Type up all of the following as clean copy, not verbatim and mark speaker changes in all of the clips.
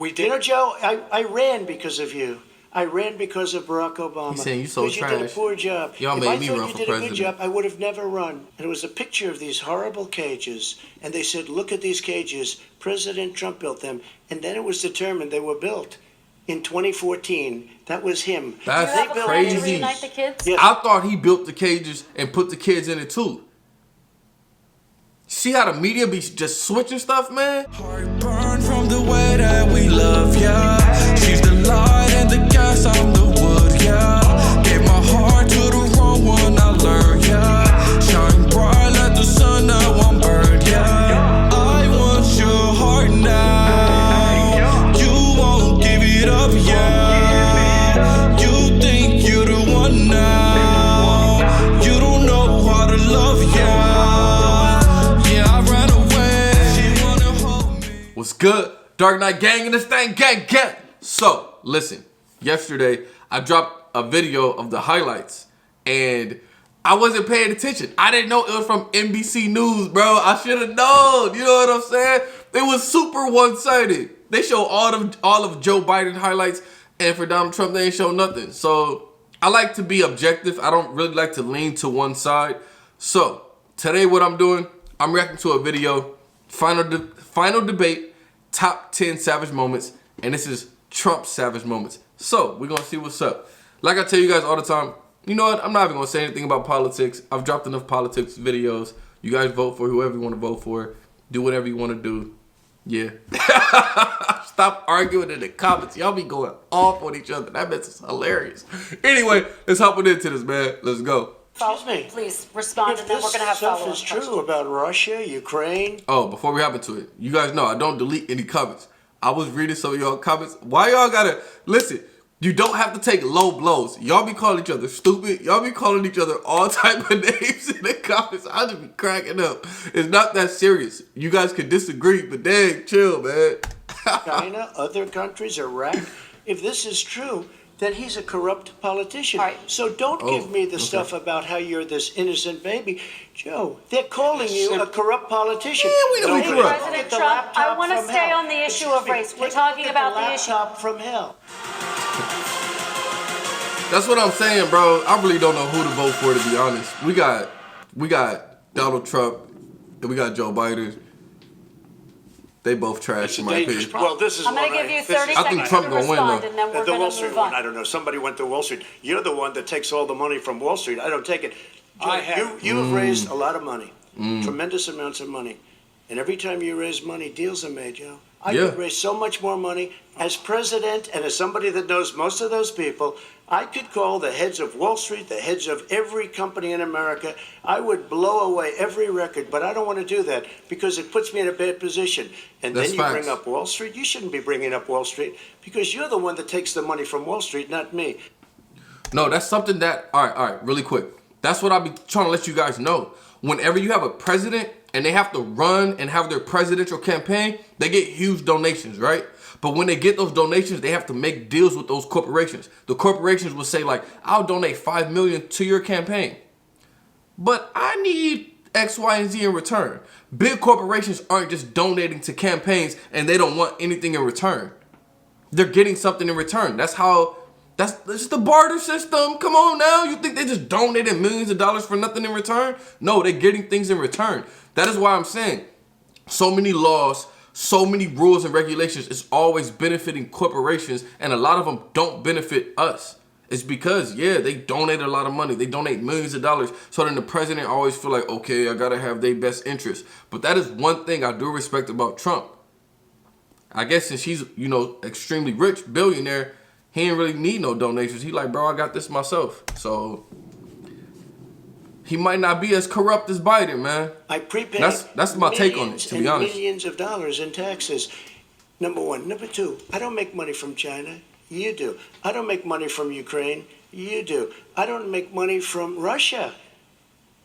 Speaker 1: We did. You know, Joe, I ran because of you. I ran because of Barack Obama.
Speaker 2: He's saying you so trash.
Speaker 1: You did a poor job.
Speaker 2: Y'all made me run for president. If I thought you did a good job,
Speaker 1: I would have never run. And it was a picture of these horrible cages. And they said, look at these cages. President Trump built them. And then it was determined they were built in 2014. That was him.
Speaker 2: That's crazy.
Speaker 3: To reunite the kids?
Speaker 2: Yes. I thought he built the cages and put the kids in it too. See how the media be just switching stuff, man?
Speaker 4: Heartburn from the way that we love, yeah. She's the light and the gas, I'm the wood, yeah. Gave my heart to the wrong one, I learned, yeah. Shine bright like the sun, now I'm burned, yeah. I want your heart now. You won't give it up, yeah. You think you're the one now. You don't know how to love, yeah.
Speaker 2: What's good? Dark Knight Gang in this thing, gang. So, listen, yesterday I dropped a video of the highlights and I wasn't paying attention. I didn't know it was from NBC News, bro. I should have known. You know what I'm saying? It was super one-sided. They show all of Joe Biden highlights, and for Donald Trump, they ain't show nothing. So, I like to be objective. I don't really like to lean to one side. So, today what I'm doing, I'm reacting to a video, final debate, top 10 savage moments, and this is Trump's savage moments. So, we're going to see what's up. Like I tell you guys all the time, you know what? I'm not even going to say anything about politics. I've dropped enough politics videos. You guys vote for whoever you want to vote for. Do whatever you want to do. Yeah. Stop arguing in the comments. Y'all be going off on each other. That mess is hilarious. Anyway, let's hop into this, man. Let's go.
Speaker 3: Excuse me. Please respond, and then we're going to have follow-up questions.
Speaker 1: If this stuff is true about Russia, Ukraine.
Speaker 2: Oh, before we hop into it, you guys know I don't delete any comments. I was reading some of y'all comments. Why y'all gotta listen? You don't have to take low blows. Y'all be calling each other stupid. Y'all be calling each other all type of names in the comments. I just be cracking up. It's not that serious. You guys can disagree, but dang, chill, man.
Speaker 1: China, other countries, Iraq. If this is true, then he's a corrupt politician.
Speaker 3: Right.
Speaker 1: So don't give me the stuff about how you're this innocent baby. Joe, they're calling you a corrupt politician.
Speaker 2: Yeah, we know we corrupt.
Speaker 3: President Trump, I want to stay on the issue of race. We're talking about the issue.
Speaker 1: Laptop from hell.
Speaker 2: That's what I'm saying, bro. I really don't know who to vote for, to be honest. We got Donald Trump and we got Joe Biden. They both trash in my opinion.
Speaker 1: Well, this is
Speaker 3: I'm going to give you 30
Speaker 2: I think
Speaker 3: seconds
Speaker 2: Trump
Speaker 3: to
Speaker 2: gonna win,
Speaker 3: respond,
Speaker 2: though.
Speaker 3: and then we're
Speaker 1: the
Speaker 3: going
Speaker 1: Wall
Speaker 3: to
Speaker 1: Street
Speaker 3: move
Speaker 1: one,
Speaker 3: on.
Speaker 1: I don't know. Somebody went to Wall Street. You're the one that takes all the money from Wall Street. I don't take it. You have raised a lot of money, tremendous amounts of money. And every time you raise money, deals are made, Joe. I could raise so much more money. As president and as somebody that knows most of those people, I could call the heads of Wall Street, the heads of every company in America. I would blow away every record, but I don't want to do that because it puts me in a bad position. And then you bring up Wall Street. You shouldn't be bringing up Wall Street because you're the one that takes the money from Wall Street, not me.
Speaker 2: No, that's something that, all right, really quick. That's what I'll be trying to let you guys know. Whenever you have a president and they have to run and have their presidential campaign, they get huge donations, right? But when they get those donations, they have to make deals with those corporations. The corporations will say like, I'll donate $5 million to your campaign, but I need X, Y, and Z in return. Big corporations aren't just donating to campaigns and they don't want anything in return. They're getting something in return. That's the barter system. Come on now. You think they just donated millions of dollars for nothing in return? No, they're getting things in return. That is why I'm saying so many laws, so many rules and regulations is always benefiting corporations, and a lot of them don't benefit us. It's because, they donate a lot of money. They donate millions of dollars. So then the president always feel like, okay, I got to have their best interest. But that is one thing I do respect about Trump. I guess since he's, extremely rich, billionaire, he ain't really need no donations. He like, bro, I got this myself. So he might not be as corrupt as Biden, man.
Speaker 1: I prepaid
Speaker 2: that's my take on it, to be honest.
Speaker 1: Millions of dollars in taxes. Number one. Number two, I don't make money from China. You do. I don't make money from Ukraine. You do. I don't make money from Russia.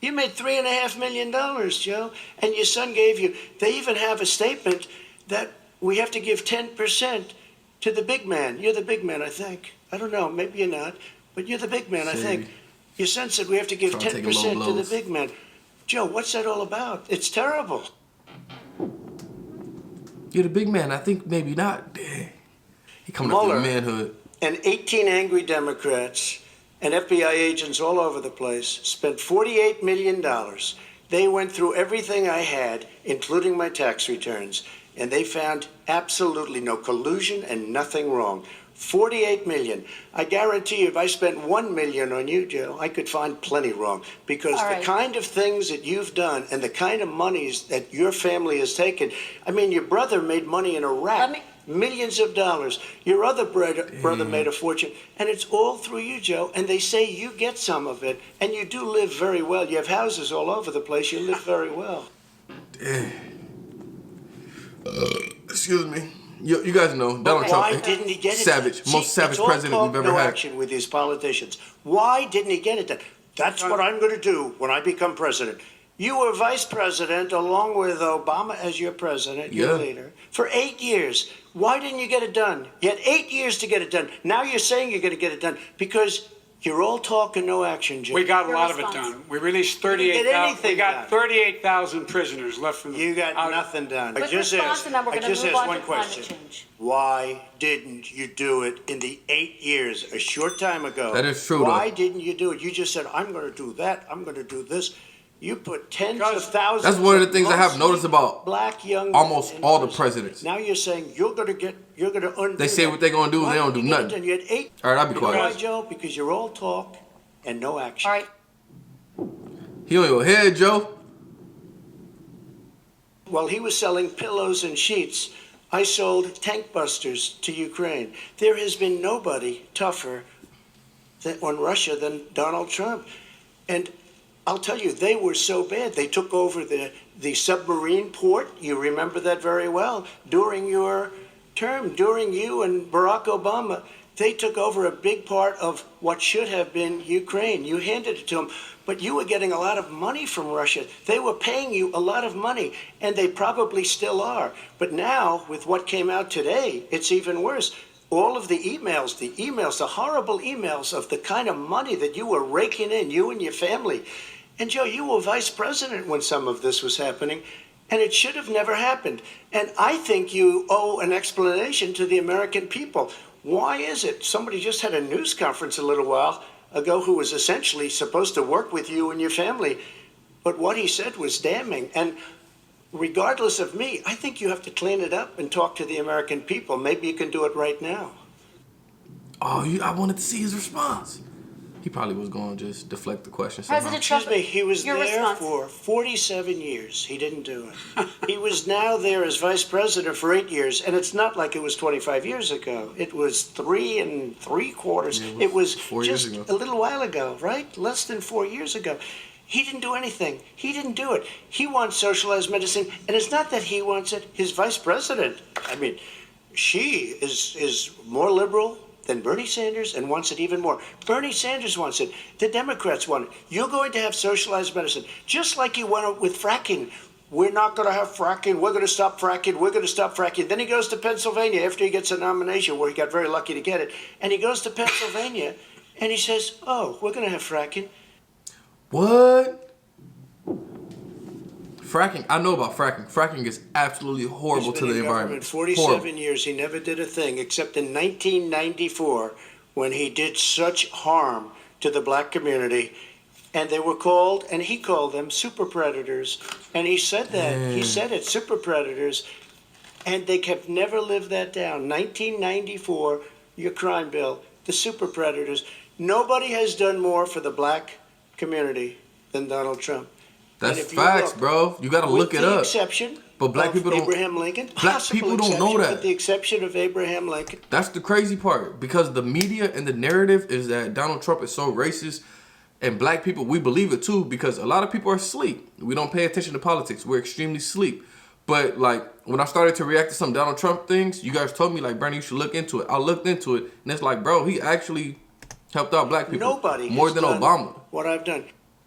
Speaker 1: You made $3.5 million, Joe, and your son gave you. They even have a statement that we have to give 10% to the big man. You're the big man, I think. I don't know. Maybe you're not, but you're the big man, I think. Your son said we have to give 10% to the big man. Joe, what's that all about? It's terrible.
Speaker 2: You're the big man. I think maybe not. He coming up to
Speaker 1: Mueller
Speaker 2: manhood.
Speaker 1: and 18 angry Democrats and FBI agents all over the place spent $48 million. They went through everything I had, including my tax returns, and they found absolutely no collusion and nothing wrong. 48 million. I guarantee you, if I spent 1 million on you, Joe, I could find plenty wrong. Because
Speaker 3: All right.
Speaker 1: the kind of things that you've done and the kind of monies that your family has taken, I mean, your brother made money in Iraq. Millions of dollars. Your other brother made a fortune. And it's all through you, Joe. And they say you get some of it. And you do live very well. You have houses all over the place. You live very well.
Speaker 2: Excuse me. You guys know Donald Trump.
Speaker 1: Why didn't he get it
Speaker 2: savage,
Speaker 1: done?
Speaker 2: most savage
Speaker 1: it's all
Speaker 2: president
Speaker 1: talk,
Speaker 2: we've ever
Speaker 1: no
Speaker 2: had.
Speaker 1: action with these politicians. Why didn't he get it done? That's what I'm going to do when I become president. You were vice president along with Obama as your president, your leader, for 8 years. Why didn't you get it done? You had 8 years to get it done. Now you're saying you're going to get it done because you're all talk and no action, Jim.
Speaker 5: We got a lot of it done. We released 38,000. We got 38,000 prisoners left from the.
Speaker 1: You got nothing done.
Speaker 3: Quick response, and then we're
Speaker 1: I
Speaker 3: gonna
Speaker 1: just
Speaker 3: move
Speaker 1: asked
Speaker 3: on
Speaker 1: one
Speaker 3: to climate
Speaker 1: question.
Speaker 3: change.
Speaker 1: Why didn't you do it in the 8 years, a short time ago?
Speaker 2: That is true,
Speaker 1: Why
Speaker 2: though.
Speaker 1: didn't you do it? You just said, I'm going to do that. I'm going to do this. You put tens of thousands.
Speaker 2: That's one of the things I have noticed about
Speaker 1: black young
Speaker 2: almost
Speaker 1: men in
Speaker 2: all the
Speaker 1: prison.
Speaker 2: presidents.
Speaker 1: Now you're saying you're going to undo.
Speaker 2: They say
Speaker 1: that.
Speaker 2: what they're gonna do,
Speaker 1: Why
Speaker 2: they don't
Speaker 1: didn't
Speaker 2: do
Speaker 1: you get it
Speaker 2: nothing.
Speaker 1: done? You had 8.
Speaker 2: All right, I'll be
Speaker 1: You know
Speaker 2: quiet.
Speaker 1: why, Joe? Because you're all talk and no action.
Speaker 3: All right.
Speaker 2: He on your head, Joe.
Speaker 1: While he was selling pillows and sheets, I sold tank busters to Ukraine. There has been nobody tougher on Russia than Donald Trump. And I'll tell you, they were so bad. They took over the submarine port. You remember that very well. During your term, during you and Barack Obama, they took over a big part of what should have been Ukraine. You handed it to them, but you were getting a lot of money from Russia. They were paying you a lot of money, and they probably still are. But now, with what came out today, it's even worse. All of the emails, the horrible emails of the kind of money that you were raking in, you and your family. And Joe, you were vice president when some of this was happening, and it should have never happened. And I think you owe an explanation to the American people. Why is it? Somebody just had a news conference a little while ago who was essentially supposed to work with you and your family, but what he said was damning. And regardless of me, I think you have to clean it up and talk to the American people. Maybe you can do it right now.
Speaker 2: Oh, I wanted to see his response. He probably was going to just deflect the question somehow.
Speaker 3: President Trump,
Speaker 1: Excuse me, he was
Speaker 3: your
Speaker 1: there
Speaker 3: response.
Speaker 1: for 47 years. He didn't do it. He was now there as vice president for 8 years, and it's not like it was 25 years ago. It was 3 3/4. It was
Speaker 2: 4 years
Speaker 1: just
Speaker 2: ago.
Speaker 1: a little while ago, right? Less than 4 years ago. He didn't do anything. He didn't do it. He wants socialized medicine, and it's not that he wants it. His vice president, I mean, she is more liberal than Bernie Sanders and wants it even more. Bernie Sanders wants it. The Democrats want it. You're going to have socialized medicine, just like you went with fracking. We're not going to have fracking. We're going to stop fracking. We're going to stop fracking. Then he goes to Pennsylvania after he gets a nomination, where he got very lucky to get it. And he goes to Pennsylvania and he says, oh, we're going to have fracking.
Speaker 2: What? Fracking. I know about fracking. Fracking is absolutely horrible
Speaker 1: He's
Speaker 2: to
Speaker 1: been
Speaker 2: the
Speaker 1: in
Speaker 2: environment.
Speaker 1: government 47
Speaker 2: Horrible.
Speaker 1: years. He never did a thing except in 1994 when he did such harm to the black community. And they were called, and he called them super predators. And he said that. He said it, super predators. And they have never lived that down. 1994, your crime bill, the super predators. Nobody has done more for the black community than Donald Trump.
Speaker 2: That's
Speaker 1: And if you
Speaker 2: facts,
Speaker 1: look,
Speaker 2: bro. You got to look it
Speaker 1: with the
Speaker 2: up.
Speaker 1: exception
Speaker 2: But black
Speaker 1: of
Speaker 2: people don't-
Speaker 1: Abraham Lincoln.
Speaker 2: Black
Speaker 1: Possible
Speaker 2: people don't know
Speaker 1: exception,
Speaker 2: that.
Speaker 1: With the exception of Abraham Lincoln.
Speaker 2: That's the crazy part, because the media and the narrative is that Donald Trump is so racist, and black people, we believe it too, because a lot of people are asleep. We don't pay attention to politics. We're extremely asleep. But like when I started to react to some Donald Trump things, you guys told me like, Bernie, you should look into it. I looked into it, and it's like, bro, he actually helped out black people
Speaker 1: Nobody
Speaker 2: more
Speaker 1: has
Speaker 2: than
Speaker 1: done
Speaker 2: Obama.
Speaker 1: what I've done.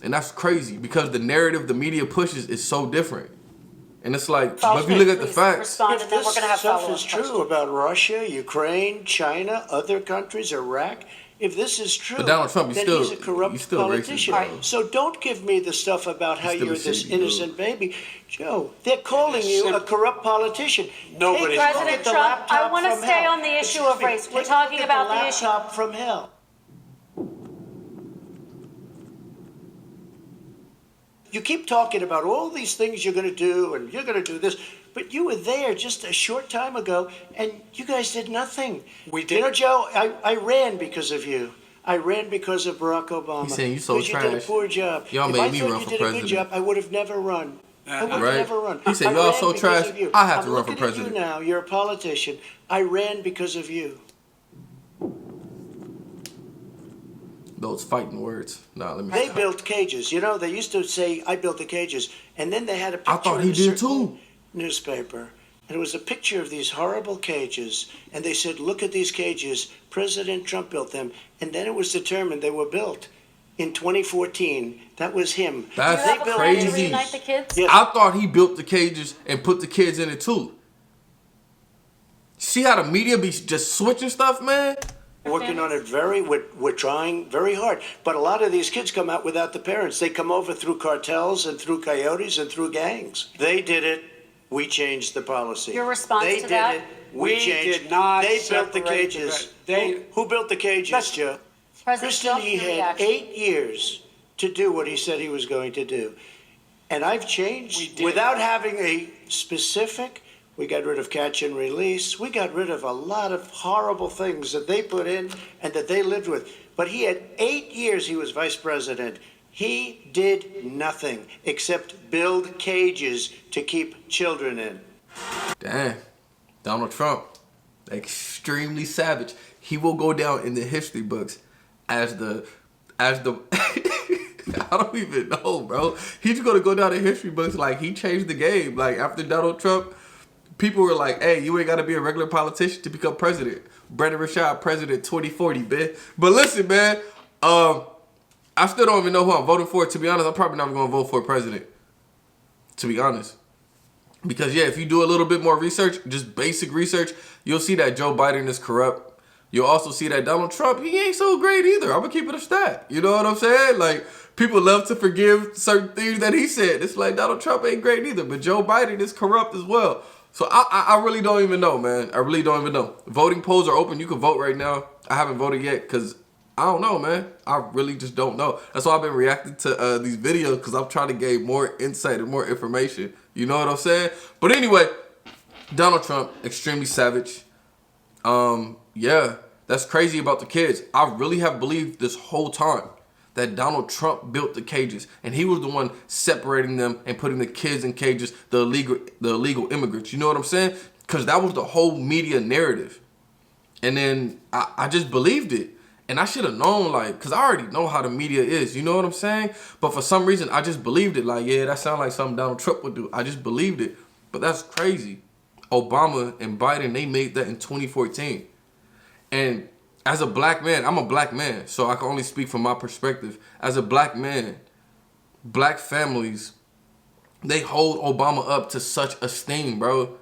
Speaker 2: And that's crazy, because the narrative the media pushes is so different. And it's like, but if you look at the
Speaker 3: Please
Speaker 2: facts,
Speaker 3: respond,
Speaker 1: If
Speaker 3: and then
Speaker 1: this
Speaker 3: we're going to have
Speaker 1: stuff
Speaker 3: follow-up
Speaker 1: is true
Speaker 3: questions.
Speaker 1: about Russia, Ukraine, China, other countries, Iraq, if this is true,
Speaker 2: But Donald Trump,
Speaker 1: then he's a corrupt politician.
Speaker 2: racist,
Speaker 1: So don't give me the stuff about how
Speaker 2: still
Speaker 1: you're
Speaker 2: a
Speaker 1: this
Speaker 2: shady
Speaker 1: innocent baby. Joe, they're calling you a corrupt politician.
Speaker 5: Nobody's
Speaker 1: Take a look
Speaker 3: President
Speaker 1: at the
Speaker 3: Trump, I
Speaker 1: laptop
Speaker 3: want to
Speaker 1: from
Speaker 3: stay
Speaker 1: hell.
Speaker 3: on the issue
Speaker 1: Excuse
Speaker 3: of
Speaker 1: me,
Speaker 3: race. We're
Speaker 1: take a
Speaker 3: talking
Speaker 1: look at
Speaker 3: about
Speaker 1: the
Speaker 3: the issue.
Speaker 1: laptop from hell. You keep talking about all these things you're going to do and you're going to do this, but you were there just a short time ago and you guys did nothing.
Speaker 5: We did.
Speaker 1: You know, Joe, I ran because of you. I ran because of Barack Obama.
Speaker 2: He's saying you so
Speaker 1: because you did a
Speaker 2: trash.
Speaker 1: poor job.
Speaker 2: Y'all
Speaker 1: if
Speaker 2: made
Speaker 1: I
Speaker 2: me
Speaker 1: thought
Speaker 2: run
Speaker 1: you
Speaker 2: for
Speaker 1: did a good
Speaker 2: president.
Speaker 1: job, I would have never run. I would have
Speaker 2: Right.
Speaker 1: never run.
Speaker 2: He said,
Speaker 1: I
Speaker 2: y'all
Speaker 1: ran
Speaker 2: so
Speaker 1: because
Speaker 2: trash,
Speaker 1: of you.
Speaker 2: I have to
Speaker 1: I'm
Speaker 2: run for
Speaker 1: looking at
Speaker 2: president.
Speaker 1: you now. You're a politician. I ran because of you.
Speaker 2: Those fighting words. Nah, let me
Speaker 1: They
Speaker 2: stop.
Speaker 1: built cages. You know, they used to say, I built the cages. And then they had a picture
Speaker 2: I thought
Speaker 1: in
Speaker 2: he
Speaker 1: a
Speaker 2: did
Speaker 1: certain
Speaker 2: too.
Speaker 1: newspaper. And it was a picture of these horrible cages. And they said, look at these cages. President Trump built them. And then it was determined they were built in 2014. That was him.
Speaker 2: That's
Speaker 3: Do you have a plan to
Speaker 2: crazy.
Speaker 3: reunite the kids?
Speaker 1: Yes.
Speaker 2: I thought he built the cages and put the kids in it too. See how the media be just switching stuff, man?
Speaker 1: Working on it we're trying very hard. But a lot of these kids come out without the parents. They come over through cartels and through coyotes and through gangs. They did it. We changed the policy.
Speaker 3: Your response
Speaker 1: they
Speaker 3: to that?
Speaker 1: did it. We changed.
Speaker 5: did not
Speaker 1: They built the
Speaker 5: separate
Speaker 1: cages.
Speaker 5: They-
Speaker 1: Who built the cages, Joe?
Speaker 3: President
Speaker 1: Kristen,
Speaker 3: Trump,
Speaker 1: he
Speaker 3: your
Speaker 1: had
Speaker 3: reaction.
Speaker 1: 8 years to do what he said he was going to do. And I've
Speaker 5: We
Speaker 1: changed
Speaker 5: did.
Speaker 1: without having a specific. We got rid of catch and release. We got rid of a lot of horrible things that they put in and that they lived with. But he had 8 years he was vice president. He did nothing except build cages to keep children in.
Speaker 2: Damn. Donald Trump, extremely savage. He will go down in the history books as the I don't even know, bro. He's gonna go down in history books like he changed the game. Like after Donald Trump, people were like, hey, you ain't gotta be a regular politician to become president. Brendan Rashad, president 2040, man. But listen, man, I still don't even know who I'm voting for. To be honest, I'm probably not gonna vote for a president. To be honest. Because, yeah, if you do a little bit more research, just basic research, you'll see that Joe Biden is corrupt. You'll also see that Donald Trump, he ain't so great either. I'm going to keep it a stat. You know what I'm saying? Like, people love to forgive certain things that he said. It's like Donald Trump ain't great either, but Joe Biden is corrupt as well. So I really don't even know, man. I really don't even know. Voting polls are open. You can vote right now. I haven't voted yet because I don't know, man. I really just don't know. That's why I've been reacting to these videos because I'm trying to gain more insight and more information. You know what I'm saying? But anyway, Donald Trump, extremely savage. Yeah, that's crazy about the kids. I really have believed this whole time that Donald Trump built the cages. And he was the one separating them and putting the kids in cages, the illegal immigrants. You know what I'm saying? Because that was the whole media narrative. And then I just believed it. And I should have known, like, because I already know how the media is. You know what I'm saying? But for some reason, I just believed it. Like, yeah, that sounds like something Donald Trump would do. I just believed it. But that's crazy. Obama and Biden, they made that in 2014. And as a black man, I'm a black man, so I can only speak from my perspective. As a black man, black families, they hold Obama up to such esteem, bro.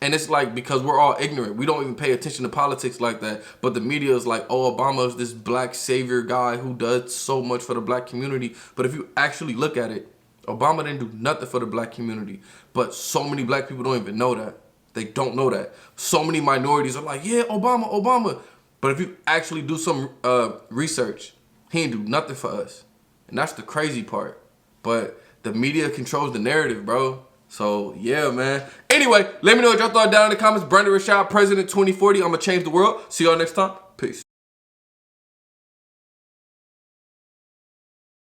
Speaker 2: And it's like, because we're all ignorant. We don't even pay attention to politics like that. But the media is like, oh, Obama is this black savior guy who does so much for the black community. But if you actually look at it, Obama didn't do nothing for the black community. But so many black people don't even know that. They don't know that. So many minorities are like, yeah, Obama. But if you actually do some research, he didn't do nothing for us. And that's the crazy part. But the media controls the narrative, bro. So, yeah, man. Anyway, let me know what y'all thought down in the comments. Brendan Rashad, President 2040. I'm going to change the world. See y'all next time.